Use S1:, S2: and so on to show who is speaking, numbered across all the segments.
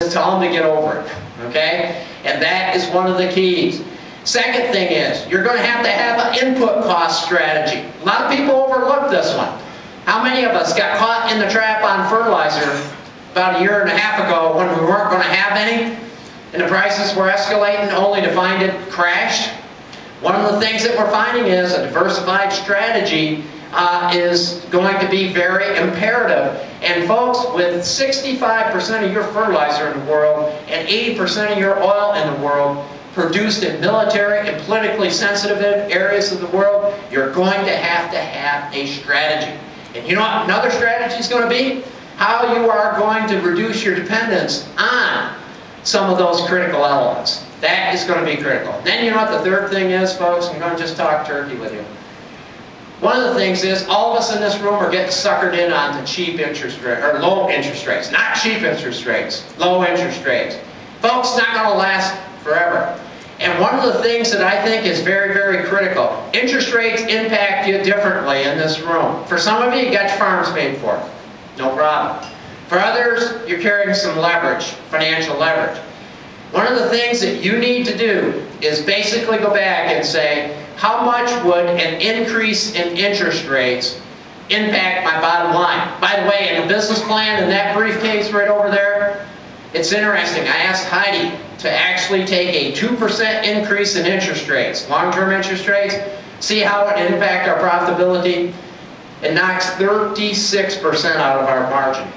S1: is tell them to get over it, okay? And that is one of the keys. Second thing is, you're going to have an input cost strategy. A lot of people overlook this one. How many of us got caught in the trap on fertilizer about a year and a half ago when we weren't going to have any, and the prices were escalating only to find it crashed? One of the things that we're finding is a diversified strategy is going to be very imperative. And folks, with 65% of your fertilizer in the world and 80% of your oil in the world produced in military and politically sensitive areas of the world, you're going to have a strategy. And you know what another strategy is going to be? How you are going to reduce your dependence on some of those critical elements. That is going to be critical. Then you know what the third thing is, folks? I'm going to just talk turkey with you. One of the things is all of us in this room are getting suckered in onto cheap interest rates, or low interest rates. Not cheap interest rates, low interest rates. Folks, it's not going to last forever. And one of the things that I think is very, very critical, interest rates impact you differently in this room. For some of you, you got your farms paid for. No problem. For others, you're carrying some leverage, financial leverage. One of the things that you need to do is basically go back and say, how much would an increase in interest rates impact my bottom line? By the way, in the business plan, in that briefcase right over there, it's interesting. I asked Heidi to actually take a 2% increase in interest rates, long-term interest rates, see how it would impact our profitability. It knocks 36% out of our margin.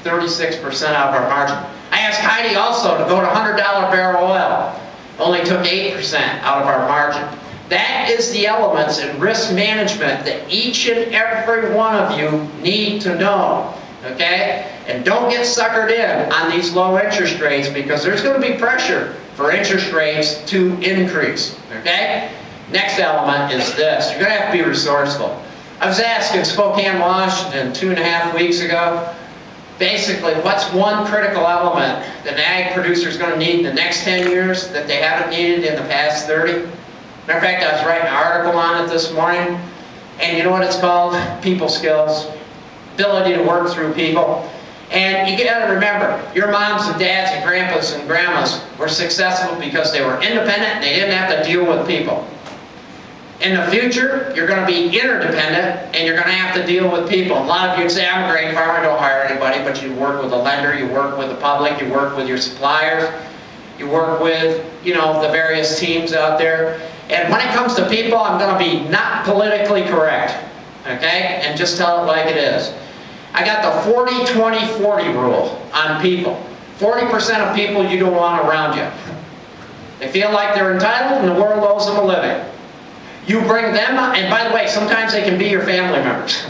S1: 36% out of our margin. I asked Heidi also to go to $100 barrel oil. Only took 8% out of our margin. That is the elements in risk management that each and every one of you need to know. Okay? And don't get suckered in on these low interest rates, because there's going to be pressure for interest rates to increase. Okay? Next element is this. You're going to have to be resourceful. I was asked in Spokane, Washington 2.5 weeks ago, basically, what's one critical element that an ag producer is going to need in the next 10 years that they haven't needed in the past 30? Matter of fact, I was writing an article on it this morning, and you know what it's called? People skills. Ability to work through people. And you got to remember, your moms and dads and grandpas and grandmas were successful because they were independent and they didn't have to deal with people. In the future, you're going to be interdependent and you're going to have to deal with people. A lot of you say, I'm a grain farmer, don't hire anybody, but you work with a lender, you work with the public, you work with your suppliers, you work with, you know, the various teams out there. And when it comes to people, I'm going to be not politically correct, okay? And just tell it like it is. I got the 40-20-40 rule on people. 40% of people you don't want around you. They feel like they're entitled and the world owes them a living. You bring them, and by the way, sometimes they can be your family members.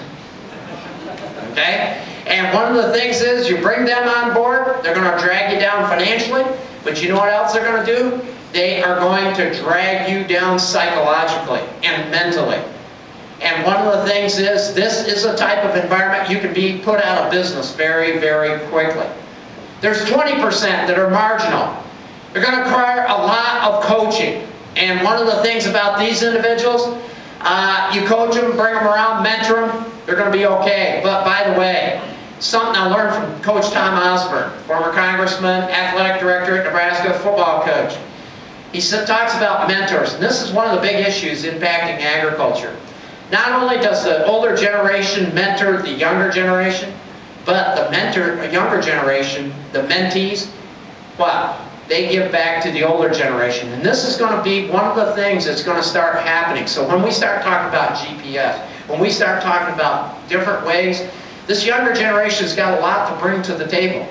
S1: Okay? And one of the things is, you bring them on board, they're going to drag you down financially, but you know what else they're going to do? They are going to drag you down psychologically and mentally. And one of the things is, this is a type of environment you can be put out of business very, very quickly. There's 20% that are marginal. They're going to require a lot of coaching. And one of the things about these individuals, you coach them, bring them around, mentor them, they're going to be okay. But by the way, something I learned from Coach Tom Osborne, former congressman, athletic director at Nebraska, football coach. He talks about mentors, and this is one of the big issues impacting agriculture. Not only does the older generation mentor the younger generation, but the younger generation, the mentees, what? They give back to the older generation. And this is going to be one of the things that's going to start happening. So when we start talking about GPS, when we start talking about different ways, this younger generation's got a lot to bring to the table.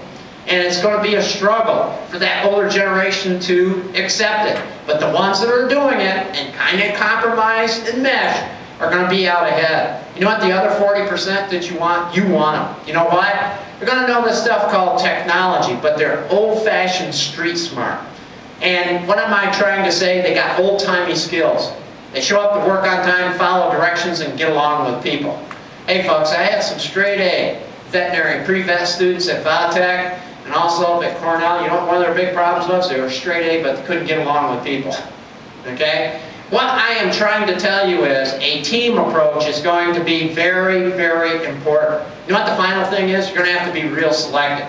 S1: And it's going to be a struggle for that older generation to accept it. But the ones that are doing it and kind of compromise and mesh are going to be out ahead. You know what, the other 40% that you want them. You know why? They're going to know this stuff called technology, but they're old-fashioned street smart. And what am I trying to say? They got old-timey skills. They show up to work on time, follow directions, and get along with people. Hey folks, I had some straight A veterinary pre-vet students at Vatech and also at Cornell. You know what one of their big problems was? They were straight A, but they couldn't get along with people. Okay? What I am trying to tell you is a team approach is going to be very, very important. You know what the final thing is? You're going to have to be real selective.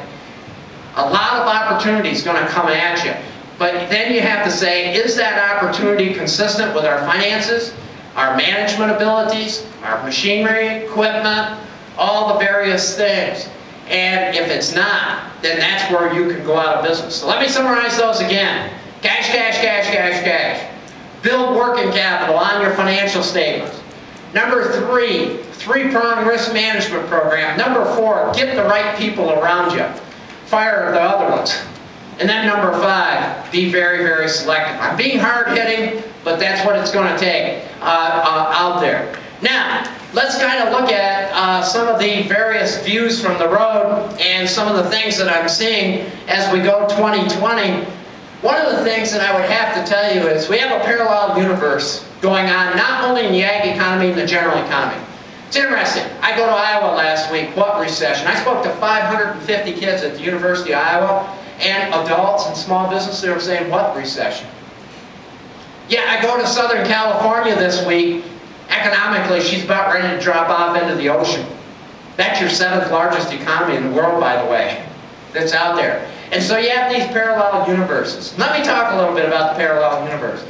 S1: A lot of opportunities going to come at you. But then you have to say, is that opportunity consistent with our finances, our management abilities, our machinery, equipment, all the various things? And if it's not, then that's where you can go out of business. So let me summarize those again. Cash, cash, cash, cash, cash. Build working capital on your financial statements. Number 3, three-pronged risk management program. Number 4, get the right people around you. Fire the other ones. And then number 5, be very, very selective. I'm being hard-hitting, but that's what it's going to take out there. Now, let's kind of look at some of the various views from the road and some of the things that I'm seeing as we go 2020. One of the things that I would have to tell you is we have a parallel universe going on, not only in the ag economy and the general economy. It's interesting. I go to Iowa last week. What recession? I spoke to 550 kids at the University of Iowa and adults and small business. They were saying, what recession? Yeah, I go to Southern California this week. Economically, she's about ready to drop off into the ocean. That's your 7th largest economy in the world, by the way, that's out there. And so you have these parallel universes. Let me talk a little bit about the parallel universe.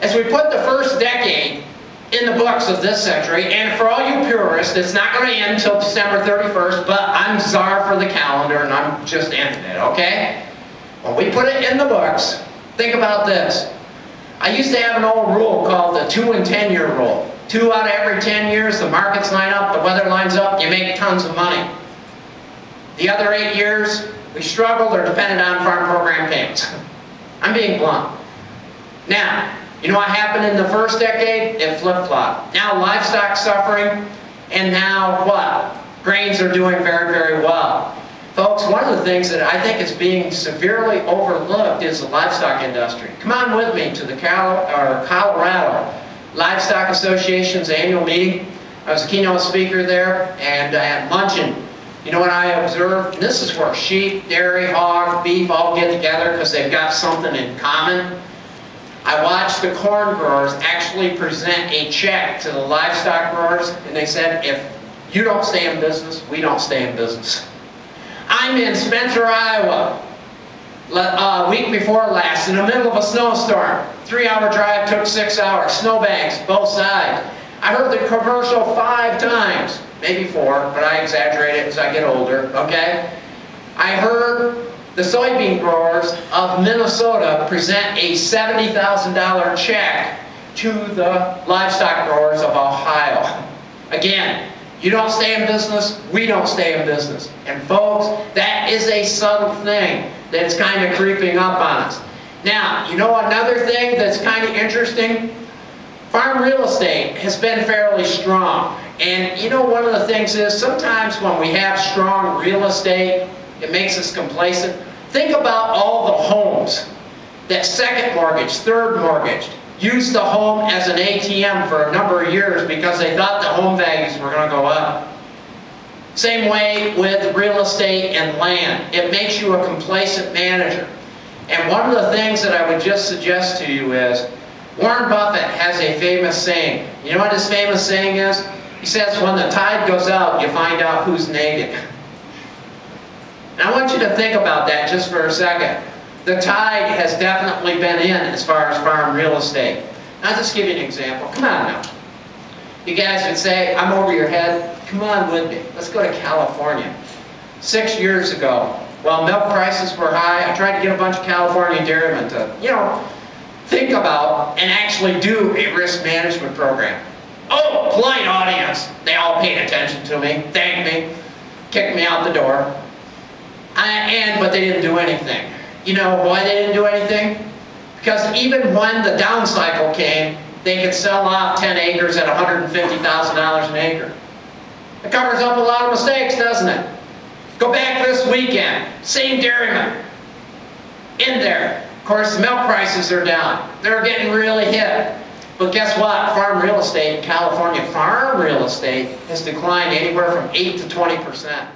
S1: As we put the first decade in the books of this century, and for all you purists, it's not going to end until December 31st, but I'm czar for the calendar and I'm just ending it, okay? When we put it in the books, think about this. I used to have an old rule called the 2 and 10 year rule. 2 out of every 10 years, the markets line up, the weather lines up, you make tons of money. The other 8 years, we struggled or depended on farm program payments. I'm being blunt. Now, you know what happened in the first decade? It flip-flopped. Now livestock suffering, and now what? Grains are doing very, very well. Folks, one of the things that I think is being severely overlooked is the livestock industry. Come on with me to the Colorado Livestock Association's annual meeting. I was a keynote speaker there, and at luncheon, you know what I observed? And this is where sheep, dairy, hog, beef all get together because they've got something in common. I watched the corn growers actually present a check to the livestock growers, and they said, if you don't stay in business, we don't stay in business. I'm in Spencer, Iowa, week before last, in the middle of a snowstorm. 3-hour drive took 6 hours. Snowbanks, both sides. I heard the commercial 5 times, maybe 4, but I exaggerate it as I get older, okay? I heard the soybean growers of Minnesota present a $70,000 check to the livestock growers of Ohio. Again, you don't stay in business, we don't stay in business. And folks, that is a subtle thing that's kind of creeping up on us. Now, you know another thing that's kind of interesting? Farm real estate has been fairly strong. And you know one of the things is sometimes when we have strong real estate, it makes us complacent. Think about all the homes that second mortgage, third mortgage, used the home as an ATM for a number of years because they thought the home values were going to go up. Same way with real estate and land. It makes you a complacent manager. And one of the things that I would just suggest to you is Warren Buffett has a famous saying. You know what his famous saying is? He says, when the tide goes out, you find out who's naked. And I want you to think about that just for a second. The tide has definitely been in as far as farm real estate. I'll just give you an example. Come on now. You guys would say, I'm over your head. Come on with me. Let's go to California. 6 years ago, while milk prices were high, I tried to get a bunch of California dairymen to, think about and actually do a risk management program. Oh, polite audience. They all paid attention to me, thanked me, kicked me out the door. But they didn't do anything. You know why they didn't do anything? Because even when the down cycle came, they could sell off 10 acres at $150,000 an acre. It covers up a lot of mistakes, doesn't it? Go back this weekend, same dairyman in there. Of course, milk prices are down. They're getting really hit. But guess what? Farm real estate in California, farm real estate has declined anywhere from 8 to 20%.